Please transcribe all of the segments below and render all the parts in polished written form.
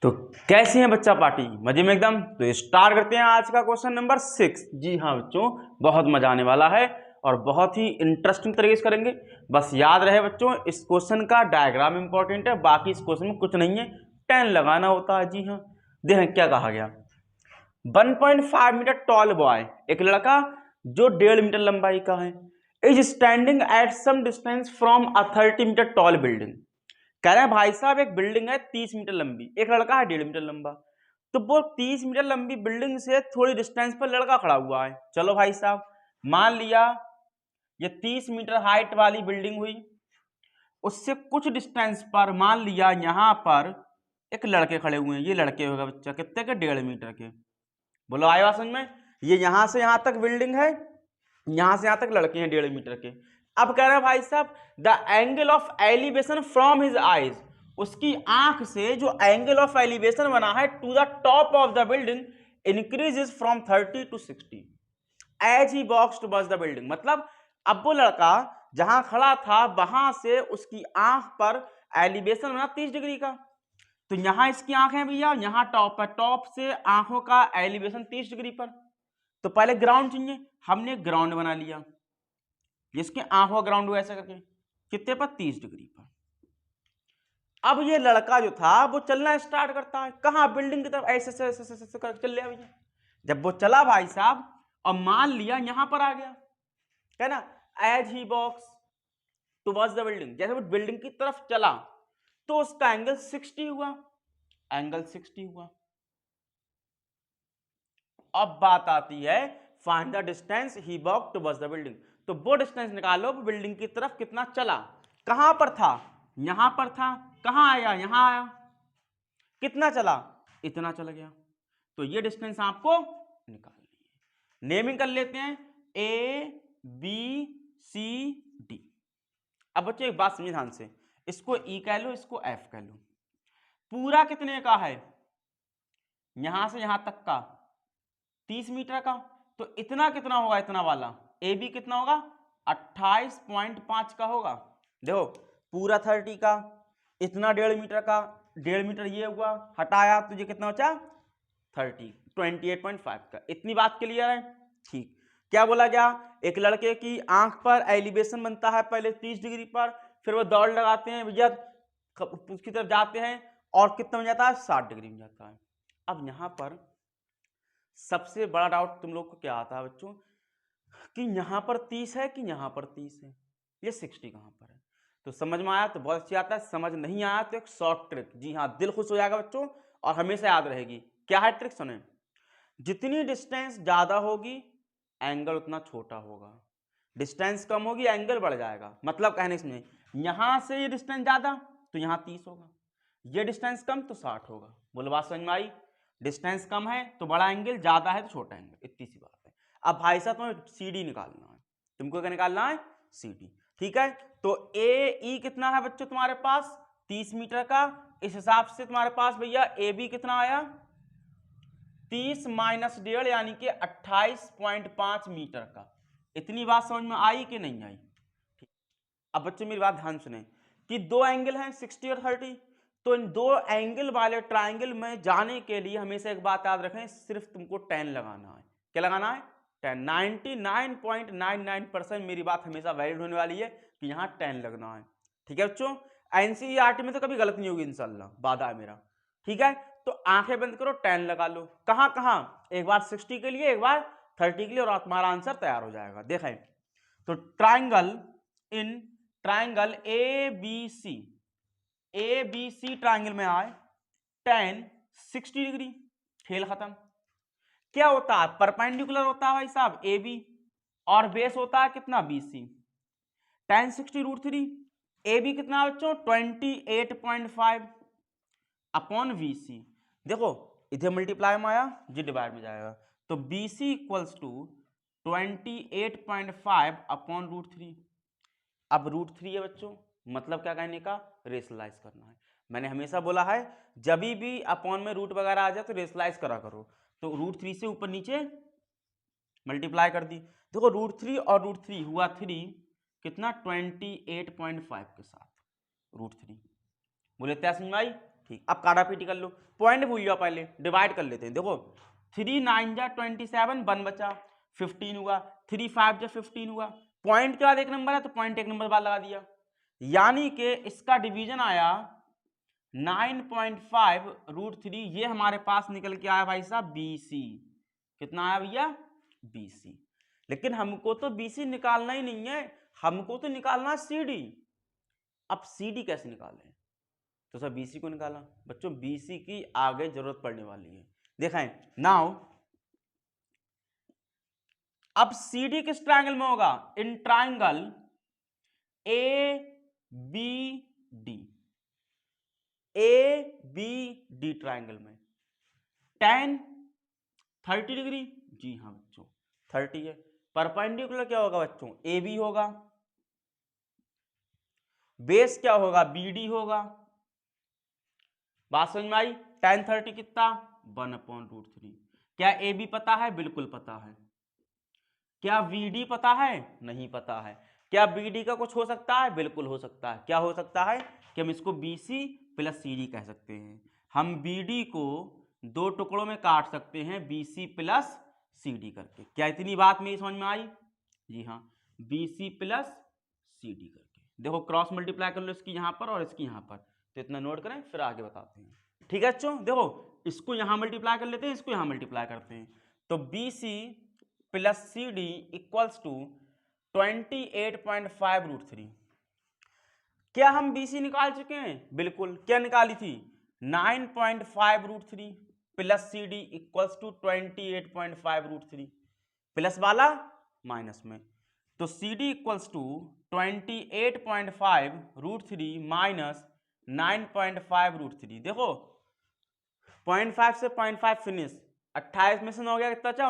तो कैसी है बच्चा पार्टी? मजे में एकदम। तो स्टार्ट करते हैं आज का क्वेश्चन नंबर 6। जी हाँ बच्चों, बहुत मजा आने वाला है और बहुत ही इंटरेस्टिंग तरीके से करेंगे। बस याद रहे बच्चों, इस क्वेश्चन का डायग्राम इंपॉर्टेंट है, बाकी इस क्वेश्चन में कुछ नहीं है, 10 लगाना होता है। जी हाँ, देखें क्या कहा गया। 1.5 मीटर टॉल बॉय, एक लड़का जो 1.5 मीटर लंबाई का है, is standing at some distance from a 30 metre tall building. कह रहे हैं भाई साहब एक बिल्डिंग है 30 मीटर लंबी, एक लड़का है 1.5 मीटर लंबा। तो वो 30 मीटर लंबी बिल्डिंग से थोड़ी डिस्टेंस पर लड़का खड़ा हुआ है। चलो भाई साहब, मान लिया ये 30 मीटर हाइट वाली बिल्डिंग हुई, उससे कुछ डिस्टेंस पर मान लिया यहां पर एक लड़के खड़े हुए हैं। ये लड़के होगा बच्चा कितने के? 1.5 मीटर के। बोलो आया समझ में? ये यहां से यहां तक बिल्डिंग है, यहां से यहां तक लड़के हैं 1.5 मीटर के। अब कह रहे हैं भाई साहब the angle of elevation from his eyes, उसकी आंख से जो एंगल ऑफ एलिवेशन बना है to the top of the building increases from 30 to 60 as he walks towards the building. मतलब अब वो लड़का जहां खड़ा था वहां से उसकी आंख पर एलिवेशन बना 30 डिग्री का। तो यहां इसकी आंख है भैया, यहां टॉप है, टॉप से आंखों का एलिवेशन 30 डिग्री पर। तो पहले ग्राउंड चाहिए, हमने ग्राउंड बना लिया, जिसके आंखों ग्राउंड हुआ ऐसा करके कितने पर? 30 डिग्री पर। अब ये लड़का जो था वो चलना स्टार्ट करता है, कहां? बिल्डिंग की तरफ, ऐसे ऐसे ऐसे ऐसे कर चल लिया भैया। जब वो चला भाई साहब और मान लिया यहां पर आ गया, है ना, as he walks towards the building, जैसे वो बिल्डिंग की तरफ चला तो उसका एंगल 60 हुआ, एंगल 60 हुआ। अब बात आती है find the distance he walk towards the building. तो वो डिस्टेंस निकालो, बिल्डिंग की तरफ कितना चला। कहां पर था? यहां पर था। कहां आया? यहां आया। कितना चला? इतना चला गया। तो ये डिस्टेंस आपको निकालनी है। नेमिंग कर लेते हैं, ए बी सी डी। अब बच्चों एक बात समझिए ध्यान से, इसको ई कह लो, इसको एफ कह लो। पूरा कितने का है? यहां से यहां तक का 30 मीटर का। तो इतना कितना होगा? इतना वाला ए बी कितना होगा? 28.5 का होगा। देखो पूरा 30 का, इतना 1.5 मीटर का, 1.5 मीटर ये हुआ, हटाया तो ये कितना बचा? 30, 28.5 का। इतनी बात क्लियर है? ठीक। क्या बोला गया? एक लड़के की आंख पर एलिवेशन बनता है पहले 30 डिग्री पर, फिर वो दौड़ लगाते हैं भैया, उसकी तरफ जाते हैं और कितना बन जाता है? 60 डिग्री में जाता है। अब यहां पर सबसे बड़ा डाउट तुम लोग को क्या आता है बच्चों, कि यहां पर 30 है कि यहां पर 30 है, ये 60 कहां पर है? तो समझ में आया तो बहुत अच्छी आता है, समझ नहीं आया तो एक शॉर्ट ट्रिक। जी हाँ, दिल खुश हो जाएगा बच्चों और हमेशा याद रहेगी। क्या है ट्रिक? सुने, जितनी डिस्टेंस ज्यादा होगी एंगल उतना छोटा होगा, डिस्टेंस कम होगी एंगल बढ़ जाएगा। मतलब कहने से यहां से ये डिस्टेंस ज्यादा तो यहां 30 होगा, ये डिस्टेंस कम तो 60 होगा। बोलो बात समझ में आई? डिस्टेंस कम है तो बड़ा एंगल, ज्यादा है तो छोटा एंगल, इतनी सी बात है। अब भाई साहब तुम्हें सी डी निकालना है, तुमको क्या निकालना है? C D. ठीक है, तो ए ई कितना है बच्चों तुम्हारे पास? 30 मीटर का। इस हिसाब से तुम्हारे पास भैया ए बी कितना आया? 30 माइनस 1.5 यानी कि 28.5 मीटर का। इतनी बात समझ में आई कि नहीं आई? ठीक। अब बच्चों मेरी बात ध्यान सुने कि दो एंगल हैं 60 और 30, तो इन दो एंगल वाले ट्राइंगल में जाने के लिए हमेशा एक बात याद रखें, सिर्फ तुमको 10 लगाना है। क्या लगाना है? 10। 99.99% मेरी बात हमेशा वैलिड होने वाली है कि यहां 10 लगना है। ठीक है बच्चों, एनसीईआरटी में तो कभी गलत नहीं होगी इंशाल्लाह, वादा है मेरा। ठीक है, तो आंखें बंद करो, 10 लगा लो। कहां कहां? एक बार 60 के लिए, एक बार 30 के लिए, और तुम्हारा आंसर तैयार हो जाएगा। देखें तो triangle in triangle A B C triangle में आए 10 60 डिग्री, खेल खत्म। क्या होता है? परपेंडिकुलर होता है भाई साहब ए बी, और बेस होता है कितना? B C. 10 60 √3, ए बी कितना बच्चों? 28.5 अपॉन वी सी। देखो इधर मल्टीप्लाई में आया, जी डिवाइड में जाएगा, तो B C equals to 28.5 upon √3। अब √3 है बच्चों, मतलब क्या कहने का? रेशनलाइज करना है। मैंने हमेशा बोला है जब भी अपॉन में रूट वगैरह आ जाए तो रेशनलाइज करा करो। तो √3 से ऊपर नीचे मल्टीप्लाई कर दी। देखो √3 और √3 हुआ 3, कितना? 28.5 के साथ √3। बोले क्या समझ में आई? ठीक, अब काटापीटी कर लो, पॉइंट भूल जाओ, पहले डिवाइड कर लेते हैं। देखो 3 9 जा 27, 1 बचा, 15 हुआ, 3 5 जा 15 हुआ, पॉइंट के बाद एक नंबर है तो पॉइंट एक नंबर बाद लगा दिया, यानी कि इसका डिवीजन आया 9.5√3। ये हमारे पास निकल के आया भाई साहब BC। कितना आया भैया? BC। लेकिन हमको तो BC निकालना ही नहीं है, हमको तो निकालना CD। अब CD कैसे निकालें? तो सर BC को निकाला बच्चों, BC की आगे जरूरत पड़ने वाली है। देखें नाउ, अब CD किस ट्रायंगल में होगा? In triangle ABD, ABD triangle में tan 30 डिग्री, जी हाँ बच्चों 30 है। परपेंडिकुलर क्या होगा बच्चों? AB होगा, बेस क्या होगा? BD होगा। बात समझ में आई? tan 30 कितना? 1/√3। क्या AB पता है? बिल्कुल पता है। क्या VD पता है? नहीं पता है। क्या BD का कुछ हो सकता है? बिल्कुल हो सकता है। क्या हो सकता है? कि हम इसको BC प्लस CD कह सकते हैं। हम BD को दो टुकड़ों में काट सकते हैं BC प्लस CD करके। क्या इतनी बात मेरी समझ में आई? जी हाँ, BC प्लस CD करके। देखो क्रॉस मल्टीप्लाई कर लो इसकी यहाँ पर और इसकी यहाँ पर, तो इतना नोट करें फिर आगे बताते हैं। ठीक है बच्चों, देखो इसको यहाँ मल्टीप्लाई कर लेते हैं, इसको यहाँ मल्टीप्लाई करते हैं, तो BC plus CD equals to 28.5√3। क्या हम BC निकाल चुके हैं? बिल्कुल। क्या निकाली थी? 9.5√3 plus CD equals to 28.5√3। Plus वाला माइनस में, तो CD इक्वल्स टू 28.5√3 माइनस 9.5√3। देखो 0.5 से 0.5 फिनिश, 28 में से 9 हो गया, कितना बचा?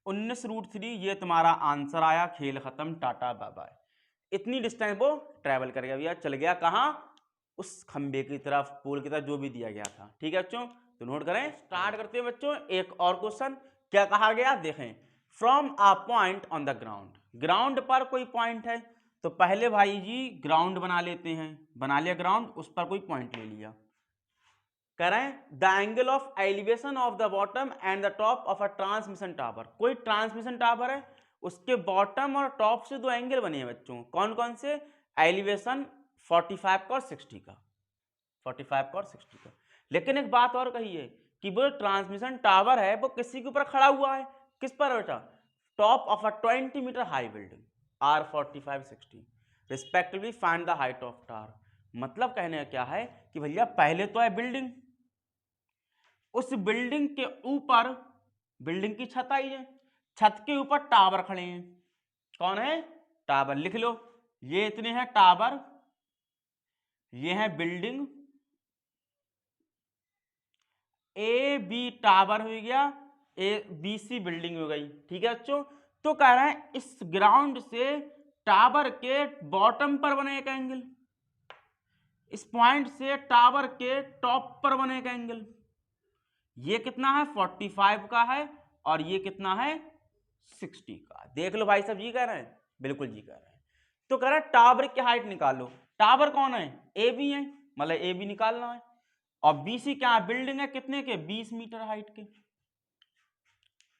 19√3। ये तुम्हारा आंसर आया। खेल खत्म, टाटा बाय बाय। इतनी डिस्टेंस वो ट्रैवल कर गया भैया, चल गया कहाँ? उस खंबे की तरफ, पोल की तरफ, जो भी दिया गया था। ठीक है बच्चों, तो नोट करें। स्टार्ट करते हैं बच्चों एक और क्वेश्चन। क्या कहा गया देखें, from a point on the ground. Ground पर कोई पॉइंट है, तो पहले भाई जी ग्राउंड बना लेते हैं। बना लिया ग्राउंड, उस पर कोई पॉइंट ले लिया। कह रहे हैं the angle of elevation of the bottom and the top of a transmission tower. कोई ट्रांसमिशन टावर है, उसके बॉटम और टॉप से दो एंगल बने हैं बच्चों। कौन कौन से? एलिवेशन 45 का और 60 का, 45 का और 60 का। लेकिन एक बात और कही है कि वो ट्रांसमिशन टावर है वो किसी के ऊपर खड़ा हुआ है। किस पर बेटा? Top of a 20 metre high building, R45 60 respectively find the height of tower. मतलब कहने का क्या है कि भैया पहले तो है बिल्डिंग, उस बिल्डिंग के ऊपर, बिल्डिंग की छत आई है, छत के ऊपर टावर खड़े हैं। कौन है? टावर। लिख लो, ये इतने हैं टावर, ये है बिल्डिंग, AB टावर हो गया, BC बिल्डिंग हो गई। ठीक है बच्चों, तो कह रहे हैं इस ग्राउंड से टावर के बॉटम पर बने एक एंगल, इस पॉइंट से टावर के टॉप पर बने एक एंगल। ये कितना है? 45 का है, और ये कितना है? 60 का। देख लो भाई साहब, जी कह रहे हैं, बिल्कुल जी कह रहे हैं। तो कह रहे हैं टावर की हाइट निकालो। टावर कौन है? AB है, मतलब AB निकालना है। और BC क्या है? बिल्डिंग है, कितने के? 20 मीटर हाइट के।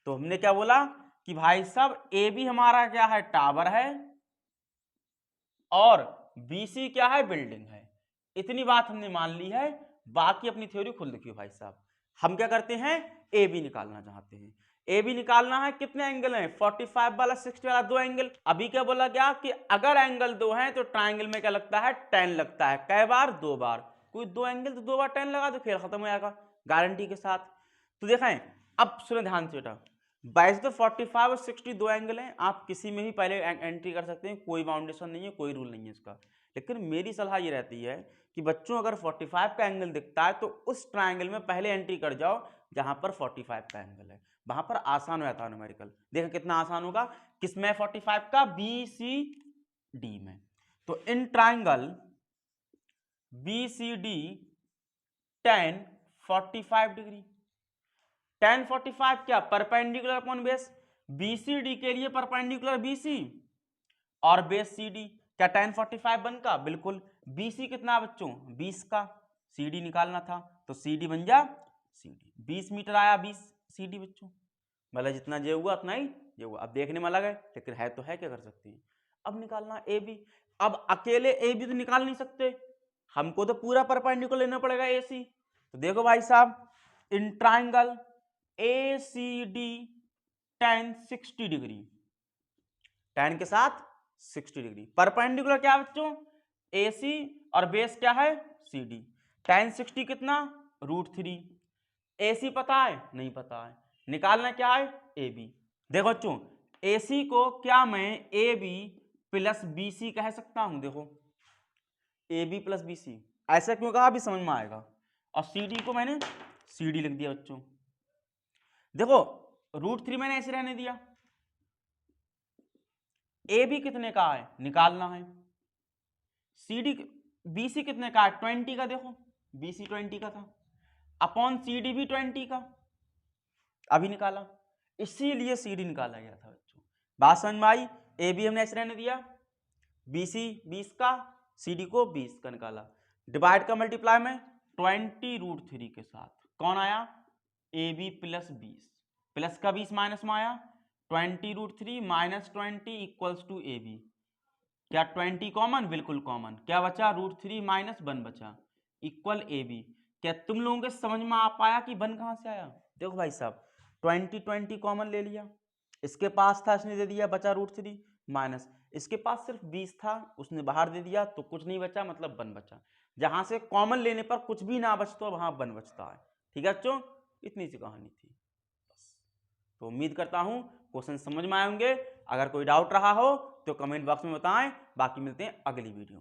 तो हमने क्या बोला कि भाई साहब AB हमारा क्या है? टावर है, और BC क्या है? बिल्डिंग है। इतनी बात हमने मान ली है, बाकी अपनी थ्योरी खुद लिखियो भाई साहब। हम क्या करते हैं? AB निकालना चाहते हैं। AB निकालना है, कितने एंगल हैं? 45 वाला 60 वाला, दो एंगल। अभी क्या बोला गया कि अगर एंगल दो हैं तो ट्राइंगल में क्या लगता है? tan लगता है। कै बार? दो बार। कोई दो एंगल तो दो बार tan लगा दो, खेल खत्म हो जाएगा गारंटी के साथ। तो देखें, अब सुनो ध्यान से बेटा, 22 तो 45 और 60 दो एंगल हैं, आप किसी में भी पहले एंट्री कर सकते हैं, कोई बाउंडेशन नहीं है, कोई रूल नहीं है इसका। लेकिन मेरी सलाह ये रहती है कि बच्चों अगर 45 का एंगल दिखता है तो उस ट्रायंगल में पहले एंट्री कर जाओ जहां पर 45 का एंगल है, वहां पर आसान हो जाता है न्यूमेरिकल। देखो कितना आसान होगा, किसमें? 45 का, BCD में। तो in triangle BCD tan 45 degree, tan 45 क्या? Perpendicular upon base. BCD के लिए परपेंडिकुलर BC और बेस CD। क्या tan 45 1 का? बिल्कुल। BC कितना बच्चों? 20 का। CD निकालना था, तो CD बन जा CD। 20 मीटर आया 20 CD बच्चों, मतलब जितना ये हुआ उतना ही ये हुआ। अब देखने में अलग है लेकिन है तो है, क्या कर सकते हैं। अब निकालना AB। अब अकेले AB तो निकाल नहीं सकते, हमको तो पूरा परपेंडिकुलर लेना पड़ेगा AC। तो देखो भाई साहब, in triangle ACD tan 60 degree, tan के साथ 60 डिग्री। परपेंडिकुलर क्या है बच्चों, AC और बेस क्या है CD। tan 60 कितना √3। AC पता है नहीं पता है, निकालना क्या है AB। देखो बच्चों, AC को क्या मैं AB प्लस BC कह सकता हूं, देखो AB प्लस BC, ऐसा क्यों कहा अभी समझ में आएगा। और CD को मैंने CD लिख दिया बच्चों। देखो √3 मैंने ऐसे रहने दिया, AB कितने का है निकालना है, CD BC कितने का है 20 का, देखो BC 20 का था, अपॉन CD भी 20 का अभी निकाला, इसीलिए CD निकाला गया था बच्चों। बात समझ में आई। AB हमने ऐसे रहने दिया, BC 20 का, CD को 20 का निकाला, डिवाइड का मल्टीप्लाई में 20 √3 के साथ कौन आया AB प्लस 20, प्लस का 20 माइनस में आया 20 √3 माइनस 20 इक्वल्स टू AB। क्या 20 कॉमन, बिल्कुल कॉमन, क्या बचा √3 माइनस 1 बचा इक्वल AB। क्या तुम लोगों के समझ में आ पाया कि 1 कहां से आया। देखो भाई साहब 20 कॉमन ले लिया, इसके पास था इसने दे दिया, बचा √3 माइनस इसके पास सिर्फ 20 था उसने बाहर दे दिया, तो कुछ नहीं बचा मतलब 1 बचा। जहां से कॉमन लेने पर कुछ भी ना बचता वहां 1 बचता है। ठीक है बच्चों, इतनी सी कहानी थी बस। तो उम्मीद करता हूं क्वेश्चन समझ में आए होंगे। अगर कोई डाउट रहा हो तो कमेंट बॉक्स में बताएं, बाकी मिलते हैं अगली वीडियो।